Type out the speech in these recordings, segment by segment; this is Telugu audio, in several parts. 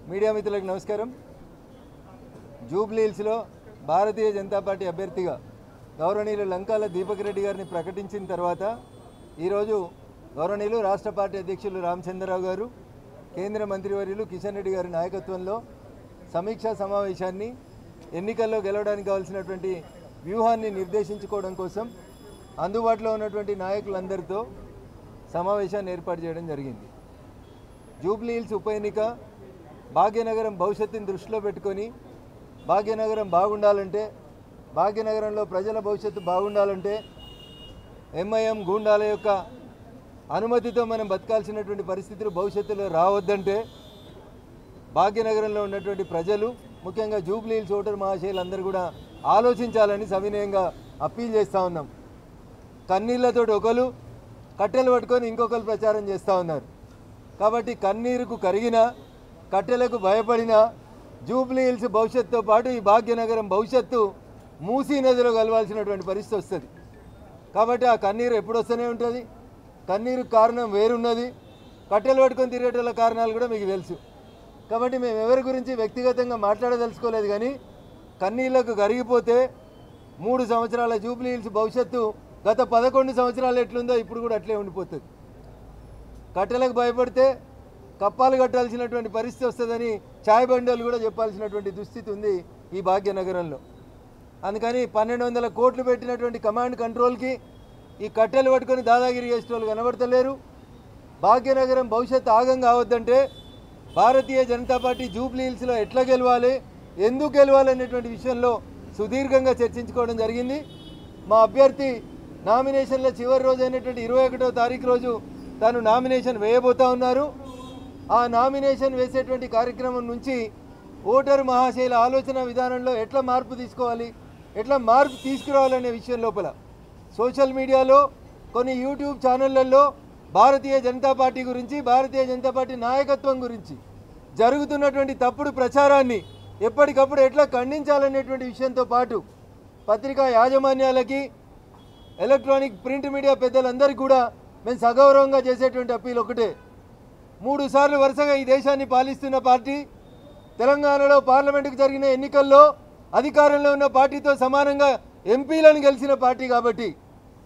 మీడియా మిత్రులకు నమస్కారం. జూబ్లీ హిల్స్లో భారతీయ జనతా పార్టీ అభ్యర్థిగా గౌరవనీయులు లంకాల దీపక్ రెడ్డి గారిని ప్రకటించిన తర్వాత ఈరోజు గౌరవనీయులు రాష్ట్ర పార్టీ అధ్యక్షులు రామచంద్రరావు గారు, కేంద్ర మంత్రివర్యులు కిషన్ రెడ్డి గారి నాయకత్వంలో సమీక్షా సమావేశాన్ని ఎన్నికల్లో గెలవడానికి కావాల్సినటువంటి వ్యూహాన్ని నిర్దేశించుకోవడం కోసం అందుబాటులో ఉన్నటువంటి నాయకులందరితో సమావేశాన్ని ఏర్పాటు చేయడం జరిగింది. జూబ్లీ హిల్స్ ఉప ఎన్నిక భాగ్యనగరం భవిష్యత్తుని దృష్టిలో పెట్టుకొని భాగ్యనగరం బాగుండాలంటే, భాగ్యనగరంలో ప్రజల భవిష్యత్తు బాగుండాలంటే ఎంఐఎం గూండాల యొక్క అనుమతితో మనం బతకాల్సినటువంటి పరిస్థితులు భవిష్యత్తులో రావద్దంటే భాగ్యనగరంలో ఉన్నటువంటి ప్రజలు, ముఖ్యంగా జూబ్లీ హిల్స్ ఓటర్ మహాశయులందరూ కూడా ఆలోచించాలని సవినయంగా అప్పీల్ చేస్తూ ఉన్నాం. కన్నీళ్లతో ఒకరు, కట్టెలు పట్టుకొని ఇంకొకరు ప్రచారం చేస్తూ ఉన్నారు. కాబట్టి కన్నీరుకు కరిగిన, కట్టెలకు భయపడిన జూబ్లీ హిల్స్ భవిష్యత్తుతో పాటు ఈ భాగ్యనగరం భవిష్యత్తు మూసీ నదిలో కలవాల్సినటువంటి పరిస్థితి వస్తుంది. కాబట్టి ఆ కన్నీరు ఎప్పుడు వస్తూనే ఉంటుంది. కన్నీరు కారణం వేరున్నది, కట్టెలు పట్టుకొని తిరిగేటోళ్ళ కారణాలు కూడా మీకు తెలుసు. కాబట్టి మేము ఎవరి గురించి వ్యక్తిగతంగా మాట్లాడదలుచుకోలేదు. కానీ కన్నీళ్లకు కరిగిపోతే 3 సంవత్సరాల జూబ్లీ హిల్స్ భవిష్యత్తు గత 11 సంవత్సరాలు ఎట్లుందో ఇప్పుడు కూడా అట్లే ఉండిపోతుంది. కట్టెలకు భయపడితే కప్పాలు కట్టాల్సినటువంటి పరిస్థితి వస్తుందని ఛాయ్ బండోలు కూడా చెప్పాల్సినటువంటి దుస్థితి ఉంది ఈ భాగ్యనగరంలో. అందుకని 1200 కోట్లు పెట్టినటువంటి కమాండ్ కంట్రోల్కి ఈ కట్టెలు పట్టుకొని దాదాగిరి చేసేటోళ్ళు కనబడతలేరు. భాగ్యనగరం భవిష్యత్తు ఆగం కావద్దంటే భారతీయ జనతా పార్టీ జూబ్లీ హిల్స్లో ఎట్లా గెలవాలి, ఎందుకు గెలవాలి అనేటువంటి విషయంలో సుదీర్ఘంగా చర్చించుకోవడం జరిగింది. మా అభ్యర్థి నామినేషన్ల చివరి రోజు అయినటువంటి 21వ తారీఖు రోజు తాను నామినేషన్ వేయబోతా ఉన్నారు. ఆ నామినేషన్ వేసేటువంటి కార్యక్రమం నుంచి ఓటరు మహాశయుల ఆలోచన విధానంలో ఎట్లా మార్పు తీసుకోవాలి, ఎట్లా మార్పు తీసుకురావాలనే విషయం లోపల సోషల్ మీడియాలో, కొన్ని యూట్యూబ్ ఛానళ్లలో భారతీయ జనతా పార్టీ గురించి, భారతీయ జనతా పార్టీ నాయకత్వం గురించి జరుగుతున్నటువంటి తప్పుడు ప్రచారాన్ని ఎప్పటికప్పుడు ఎట్లా ఖండించాలనేటువంటి విషయంతో పాటు పత్రికా యాజమాన్యాలకి, ఎలక్ట్రానిక్ ప్రింట్ మీడియా పెద్దలందరికీ కూడా మేము సగౌరవంగా చేసేటువంటి అప్పీల్ ఒకటే. 3 సార్లు వరుసగా ఈ దేశాన్ని పాలిస్తున్న పార్టీ, తెలంగాణలో పార్లమెంటుకు జరిగిన ఎన్నికల్లో అధికారంలో ఉన్న పార్టీతో సమానంగా ఎంపీలను గెలిచిన పార్టీ కాబట్టి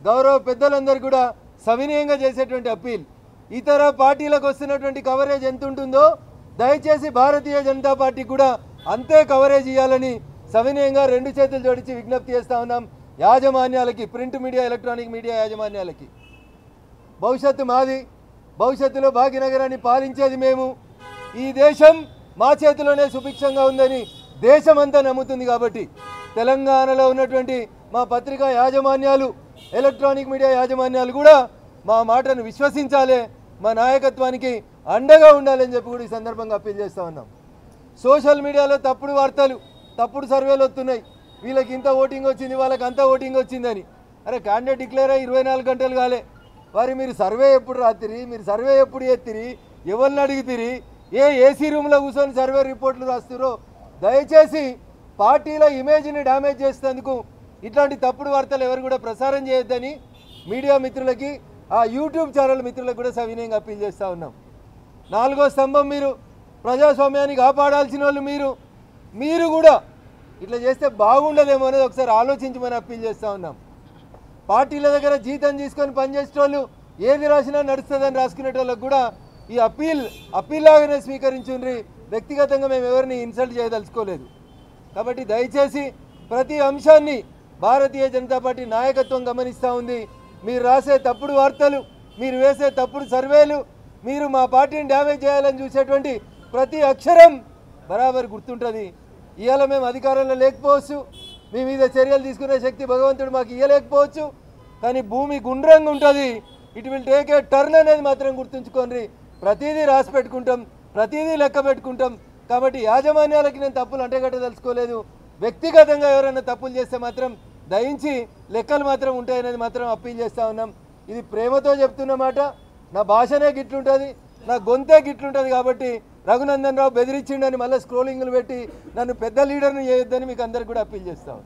గౌరవ పెద్దలందరూ కూడా సవినయంగా చేసేటువంటి అప్పీల్, ఇతర పార్టీలకు వస్తున్నటువంటి కవరేజ్ ఎంత ఉంటుందో దయచేసి భారతీయ జనతా పార్టీ కూడా అంతే కవరేజ్ ఇవ్వాలని సవినయంగా 2 చేతులు జోడించి విజ్ఞప్తి చేస్తూ ఉన్నాం యాజమాన్యాలకి, ప్రింట్ మీడియా, ఎలక్ట్రానిక్ మీడియా యాజమాన్యాలకి. భవిష్యత్తు మాది, భవిష్యత్తులో భాగ్యనగరాన్ని పాలించేది మేము. ఈ దేశం మా చేతిలోనే సుభిక్షంగా ఉందని దేశమంతా నమ్ముతుంది. కాబట్టి తెలంగాణలో ఉన్నటువంటి మా పత్రికా యాజమాన్యాలు, ఎలక్ట్రానిక్ మీడియా యాజమాన్యాలు కూడా మా మాటను విశ్వసించాలి, మా నాయకత్వానికి అండగా ఉండాలని చెప్పి కూడా ఈ సందర్భంగా అప్పీల్ చేస్తూ ఉన్నాం. సోషల్ మీడియాలో తప్పుడు వార్తలు, తప్పుడు సర్వేలు వస్తున్నాయి. వీళ్ళకి ఇంత ఓటింగ్ వచ్చింది, వాళ్ళకి అంత ఓటింగ్ వచ్చిందని. అరే క్యాండిడేట్ డిక్లేర్ అయ్యి 24 గంటలు కాలే. వారి మీరు సర్వే ఎప్పుడు రాత్రి, మీరు సర్వే ఎప్పుడు ఎత్తిరి, ఎవరిని అడిగితిరి, ఏసీ రూమ్లో కూర్చొని సర్వే రిపోర్ట్లు రాస్తారో దయచేసి పార్టీల ఇమేజ్ని డ్యామేజ్ చేసేందుకు ఇట్లాంటి తప్పుడు వార్తలు ఎవరు కూడా ప్రసారం చేయొద్దని మీడియా మిత్రులకి, ఆ యూట్యూబ్ ఛానల్ మిత్రులకు కూడా సవినయంగా అప్పీల్ చేస్తూ ఉన్నాం. 4వ స్తంభం మీరు, ప్రజాస్వామ్యాన్ని కాపాడాల్సిన వాళ్ళు మీరు కూడా ఇట్లా చేస్తే బాగుండదేమో అనేది ఒకసారి ఆలోచించమని అప్పీల్ చేస్తూ ఉన్నాం. పార్టీల దగ్గర జీతం తీసుకొని పనిచేసేటోళ్ళు ఏది రాసినా నడుస్తుందని రాసుకునేటోళ్ళకు కూడా ఈ అప్పీల్ లాగానే స్వీకరించుండ్రి. వ్యక్తిగతంగా మేము ఎవరిని ఇన్సల్ట్ చేయదలుచుకోలేదు. కాబట్టి దయచేసి ప్రతి అంశాన్ని భారతీయ జనతా పార్టీ నాయకత్వం గమనిస్తూ ఉంది. మీరు రాసే తప్పుడు వార్తలు, మీరు వేసే తప్పుడు సర్వేలు, మీరు మా పార్టీని డ్యామేజ్ చేయాలని చూసేటువంటి ప్రతి అక్షరం బరాబర్ గుర్తుంటుంది. ఇవాళ మేము అధికారంలో లేకపోవచ్చు, మీ మీద చర్యలు తీసుకునే శక్తి భగవంతుడు మాకు ఇవ్వలేకపోవచ్చు, కానీ భూమి గుండ్రంగా ఉంటుంది. It will take a turn అనేది మాత్రం గుర్తుంచుకోండి. ప్రతిదీ రాసి పెట్టుకుంటాం, ప్రతిదీ లెక్క పెట్టుకుంటాం. కాబట్టి యాజమాన్యాలకి నేను తప్పులు అంటగట్టదలుచుకోలేదు. వ్యక్తిగతంగా ఎవరైనా తప్పులు చేస్తే మాత్రం దయించి లెక్కలు మాత్రం ఉంటాయనేది మాత్రం అప్పీల్ చేస్తూ ఉన్నాం. ఇది ప్రేమతో చెప్తున్న మాట. నా భాషనే గిట్లుంటుంది, నా గొంతే గిట్లుంటుంది. కాబట్టి రఘునందన్ రావు బెదిరించిండని మళ్ళీ స్క్రోలింగ్లు పెట్టి నన్ను పెద్ద లీడర్ని చేయొద్దని మీకు అందరికి కూడా అప్పీల్ చేస్తా ఉన్నాను.